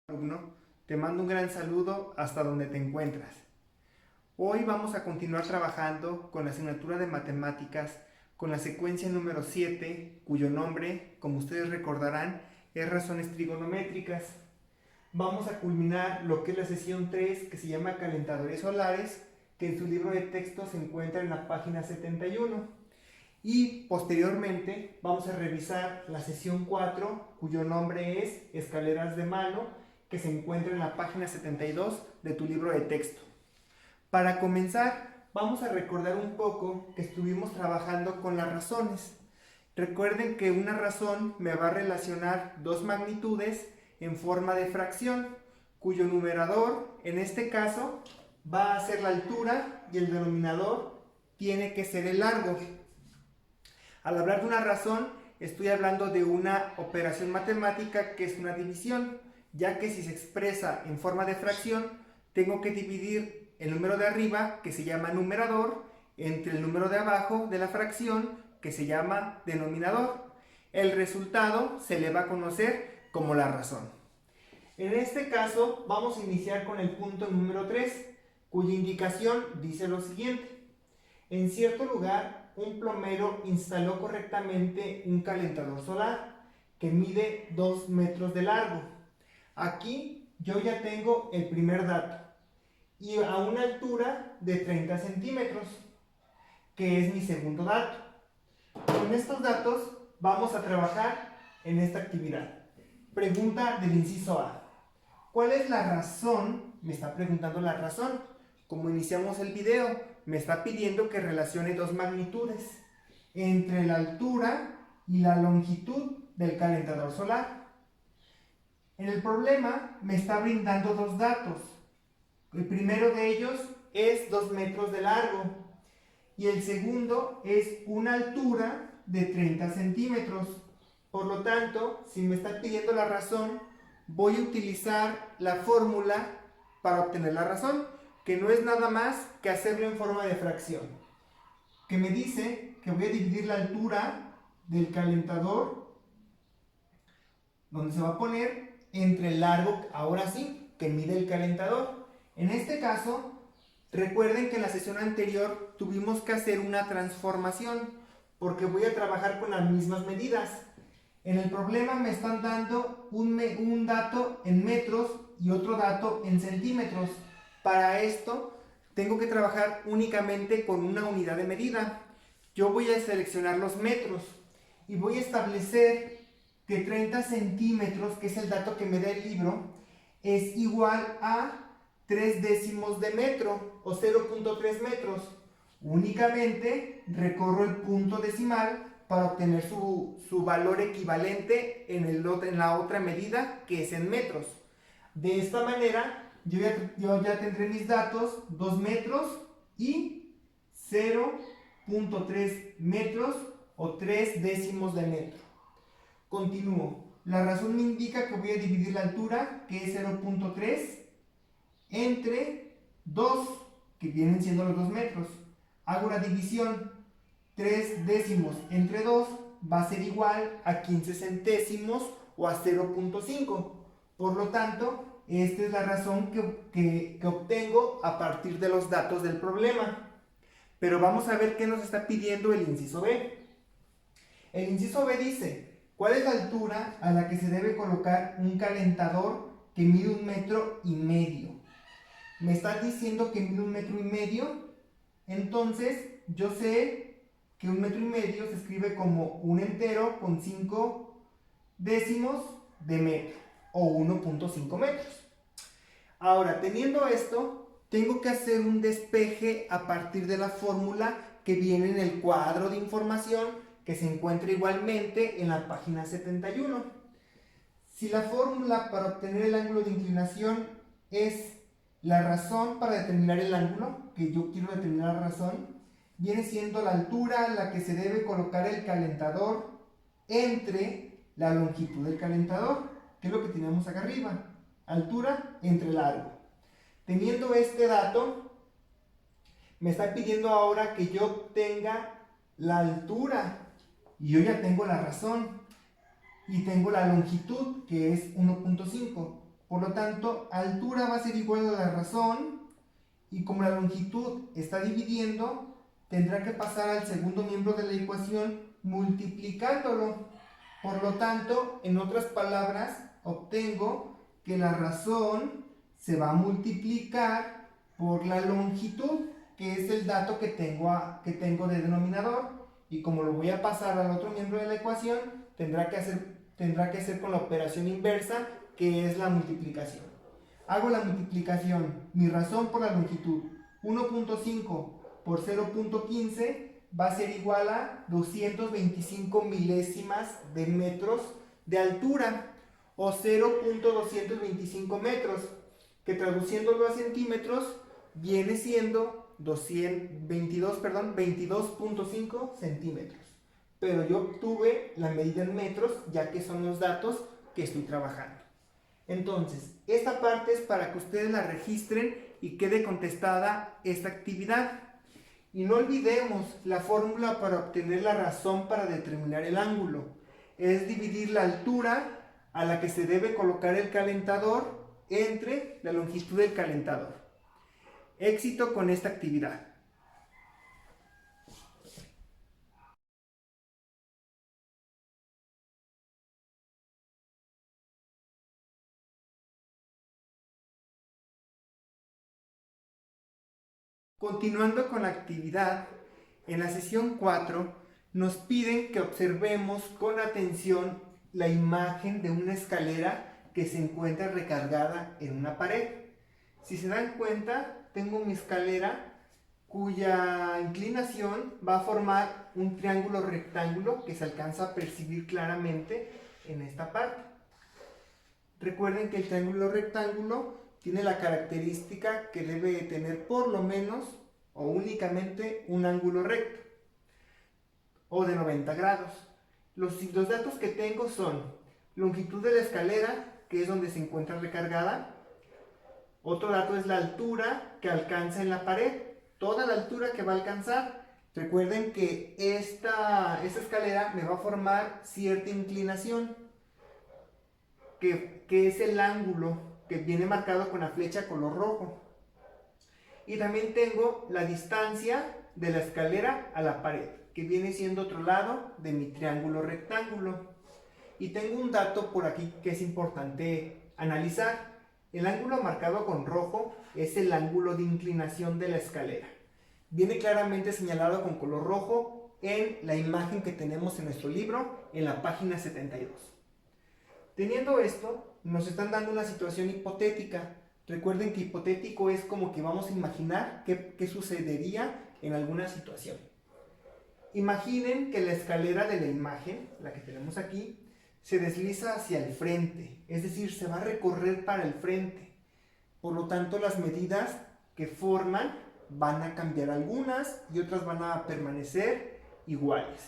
Alumno, te mando un gran saludo hasta donde te encuentras. Hoy vamos a continuar trabajando con la asignatura de matemáticas con la secuencia número 7, cuyo nombre, como ustedes recordarán, es razones trigonométricas. Vamos a culminar lo que es la sesión 3, que se llama calentadores solares, que en su libro de texto se encuentra en la página 71. Y posteriormente vamos a revisar la sesión 4, cuyo nombre es escaleras de mano, que se encuentra en la página 72 de tu libro de texto. Para comenzar, vamos a recordar un poco que estuvimos trabajando con las razones. Recuerden que una razón me va a relacionar dos magnitudes en forma de fracción, cuyo numerador, en este caso, va a ser la altura y el denominador tiene que ser el largo. Al hablar de una razón, estoy hablando de una operación matemática que es una división, ya que si se expresa en forma de fracción, tengo que dividir el número de arriba, que se llama numerador, entre el número de abajo de la fracción, que se llama denominador. El resultado se le va a conocer como la razón. En este caso, vamos a iniciar con el punto número 3, cuya indicación dice lo siguiente. En cierto lugar, un plomero instaló correctamente un calentador solar que mide 2 metros de largo. Aquí yo ya tengo el primer dato y a una altura de 30 centímetros, que es mi segundo dato. Con estos datos vamos a trabajar en esta actividad. Pregunta del inciso A. ¿Cuál es la razón? Me está preguntando la razón. Como iniciamos el video, me está pidiendo que relacione dos magnitudes entre la altura y la longitud del calentador solar. En el problema me está brindando dos datos. El primero de ellos es 2 metros de largo y el segundo es una altura de 30 centímetros. Por lo tanto, si me está pidiendo la razón, voy a utilizar la fórmula para obtener la razón, que no es nada más que hacerlo en forma de fracción, que me dice que voy a dividir la altura del calentador, donde se va a poner, entre el largo, ahora sí, que mide el calentador. En este caso, recuerden que en la sesión anterior tuvimos que hacer una transformación, porque voy a trabajar con las mismas medidas. En el problema me están dando un dato en metros y otro dato en centímetros. Para esto tengo que trabajar únicamente con una unidad de medida. Yo voy a seleccionar los metros y voy a establecer que 30 centímetros, que es el dato que me da el libro, es igual a 3 décimos de metro o 0.3 metros. Únicamente recorro el punto decimal para obtener su valor equivalente en la otra medida, que es en metros. De esta manera, yo ya tendré mis datos, 2 metros y 0.3 metros o 3 décimos de metro. Continúo. La razón me indica que voy a dividir la altura, que es 0.3, entre 2, que vienen siendo los 2 metros. Hago la división. 3 décimos entre 2 va a ser igual a 15 centésimos o a 0.5. Por lo tanto, esta es la razón que obtengo a partir de los datos del problema. Pero vamos a ver qué nos está pidiendo el inciso B. El inciso B dice, ¿cuál es la altura a la que se debe colocar un calentador que mide 1,5 metros? Me está diciendo que mide 1,5 metros, entonces yo sé que 1,5 metros se escribe como un entero con 5 décimos de metro o 1.5 metros. Ahora, teniendo esto, tengo que hacer un despeje a partir de la fórmula que viene en el cuadro de información, que se encuentra igualmente en la página 71. Si la fórmula para obtener el ángulo de inclinación es la razón para determinar el ángulo, que yo quiero determinar la razón, viene siendo la altura a la que se debe colocar el calentador entre la longitud del calentador, que es lo que tenemos acá arriba, altura entre largo. Teniendo este dato, me está pidiendo ahora que yo obtenga la altura, y yo ya tengo la razón, y tengo la longitud, que es 1.5. Por lo tanto, altura va a ser igual a la razón, y como la longitud está dividiendo, tendrá que pasar al segundo miembro de la ecuación multiplicándolo. Por lo tanto, en otras palabras, obtengo que la razón se va a multiplicar por la longitud, que es el dato que tengo de denominador, y como lo voy a pasar al otro miembro de la ecuación, tendrá que hacer con la operación inversa, que es la multiplicación. Hago la multiplicación, mi razón por la longitud, 1.5 por 0.15 va a ser igual a 225 milésimas de metros de altura, o 0.225 metros, que traduciéndolo a centímetros viene siendo 22.5 centímetros. Pero yo obtuve la medida en metros, ya que son los datos que estoy trabajando. Entonces, esta parte es para que ustedes la registren y quede contestada esta actividad. Y no olvidemos la fórmula para obtener la razón para determinar el ángulo. Es dividir la altura a la que se debe colocar el calentador entre la longitud del calentador. Éxito con esta actividad. Continuando con la actividad, en la sesión 4 nos piden que observemos con atención la imagen de una escalera que se encuentra recargada en una pared. Si se dan cuenta, tengo mi escalera cuya inclinación va a formar un triángulo rectángulo que se alcanza a percibir claramente en esta parte. Recuerden que el triángulo rectángulo tiene la característica que debe tener por lo menos o únicamente un ángulo recto o de 90 grados. Los datos que tengo son longitud de la escalera, que es donde se encuentra recargada. Otro dato es la altura que alcanza en la pared, toda la altura que va a alcanzar. Recuerden que esta escalera me va a formar cierta inclinación, que es el ángulo que viene marcado con la flecha color rojo. Y también tengo la distancia de la escalera a la pared, que viene siendo otro lado de mi triángulo rectángulo. Y tengo un dato por aquí que es importante analizar. El ángulo marcado con rojo es el ángulo de inclinación de la escalera. Viene claramente señalado con color rojo en la imagen que tenemos en nuestro libro, en la página 72. Teniendo esto, nos están dando una situación hipotética. Recuerden que hipotético es como que vamos a imaginar qué sucedería en alguna situación. Imaginen que la escalera de la imagen, la que tenemos aquí, se desliza hacia el frente, es decir, se va a recorrer para el frente. Por lo tanto, las medidas que forman van a cambiar algunas y otras van a permanecer iguales.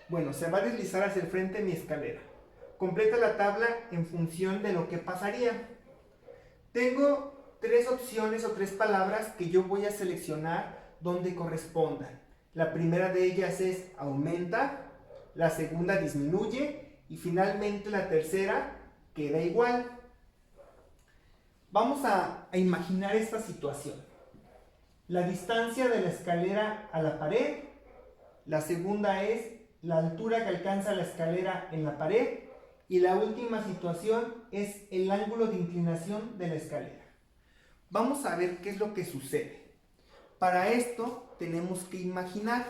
Bueno, se va a deslizar hacia el frente mi escalera. Completa la tabla en función de lo que pasaría. Tengo tres opciones o tres palabras que yo voy a seleccionar donde correspondan. La primera de ellas es aumenta, la segunda disminuye y finalmente la tercera queda igual. Vamos a imaginar esta situación. La distancia de la escalera a la pared, la segunda es la altura que alcanza la escalera en la pared y la última situación es el ángulo de inclinación de la escalera. Vamos a ver qué es lo que sucede. Para esto tenemos que imaginar.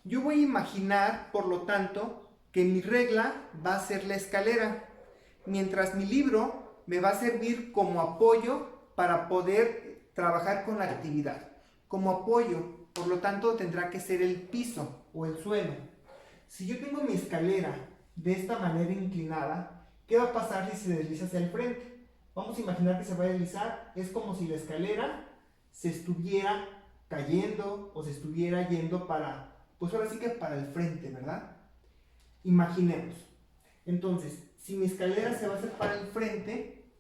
Yo voy a imaginar, por lo tanto, que mi regla va a ser la escalera, mientras mi libro me va a servir como apoyo para poder trabajar con la actividad. Como apoyo, por lo tanto, tendrá que ser el piso o el suelo. Si yo tengo mi escalera de esta manera inclinada, ¿qué va a pasar si se desliza hacia el frente? Vamos a imaginar que se va a deslizar. Es como si la escalera se estuviera cayendo o se estuviera yendo para, pues ahora sí que para el frente, ¿verdad? Imaginemos. Entonces, si mi escalera se va a hacer para el frente,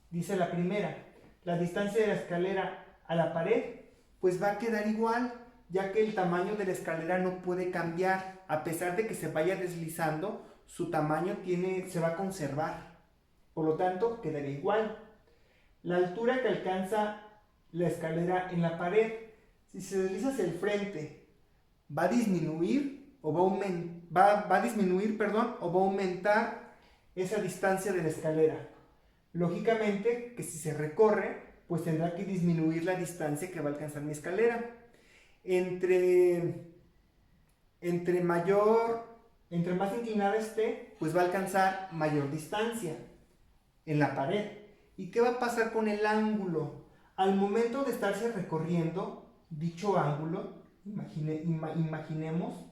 dice la primera, la distancia de la escalera a la pared, pues va a quedar igual, ya que el tamaño de la escalera no puede cambiar. A pesar de que se vaya deslizando, su tamaño se va a conservar. por lo tanto quedaría igual. La altura que alcanza la escalera en la pared, si se desliza hacia el frente, ¿va a disminuir o va a disminuir, perdón, o va a aumentar esa distancia de la escalera? Lógicamente que si se recorre, pues tendrá que disminuir la distancia que va a alcanzar mi escalera. Entre más inclinada esté, pues va a alcanzar mayor distancia en la pared. ¿Y qué va a pasar con el ángulo? Al momento de estarse recorriendo dicho ángulo, imaginemos,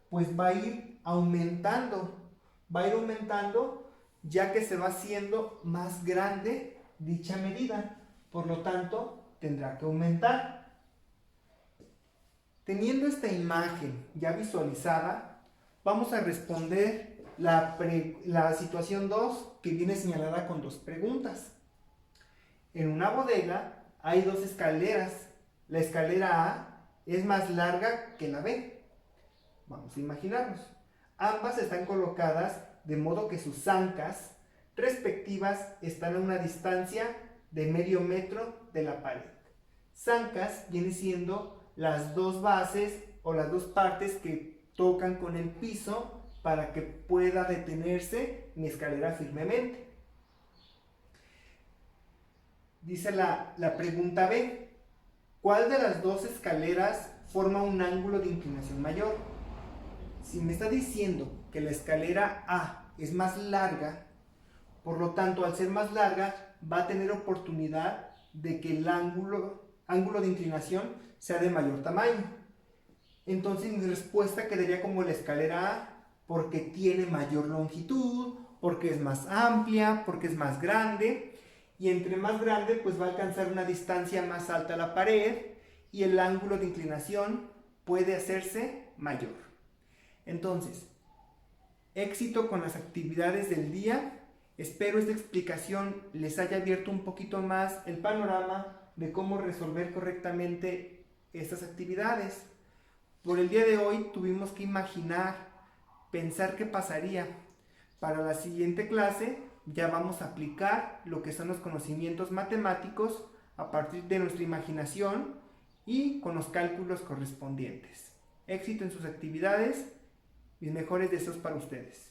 pues va a ir aumentando, ya que se va haciendo más grande dicha medida. Por lo tanto, tendrá que aumentar. Teniendo esta imagen ya visualizada, vamos a responder la situación 2, que viene señalada con dos preguntas. En una bodega hay dos escaleras. La escalera A es más larga que la B. Vamos a imaginarnos. Ambas están colocadas de modo que sus zancas respectivas están a una distancia de medio metro de la pared. Zancas viene siendo las dos bases o las dos partes que tocan con el piso para que pueda detenerse mi escalera firmemente. Dice la pregunta B: ¿cuál de las dos escaleras forma un ángulo de inclinación mayor? Si me está diciendo que la escalera A es más larga, por lo tanto, al ser más larga, va a tener oportunidad de que el ángulo de inclinación sea de mayor tamaño. Entonces mi respuesta quedaría como la escalera A, porque tiene mayor longitud, porque es más amplia, porque es más grande, y entre más grande pues va a alcanzar una distancia más alta a la pared y el ángulo de inclinación puede hacerse mayor. Entonces, éxito con las actividades del día. Espero esta explicación les haya abierto un poquito más el panorama de cómo resolver correctamente estas actividades. Por el día de hoy tuvimos que pensar qué pasaría. Para la siguiente clase ya vamos a aplicar lo que son los conocimientos matemáticos a partir de nuestra imaginación y con los cálculos correspondientes. Éxito en sus actividades, mis mejores deseos para ustedes.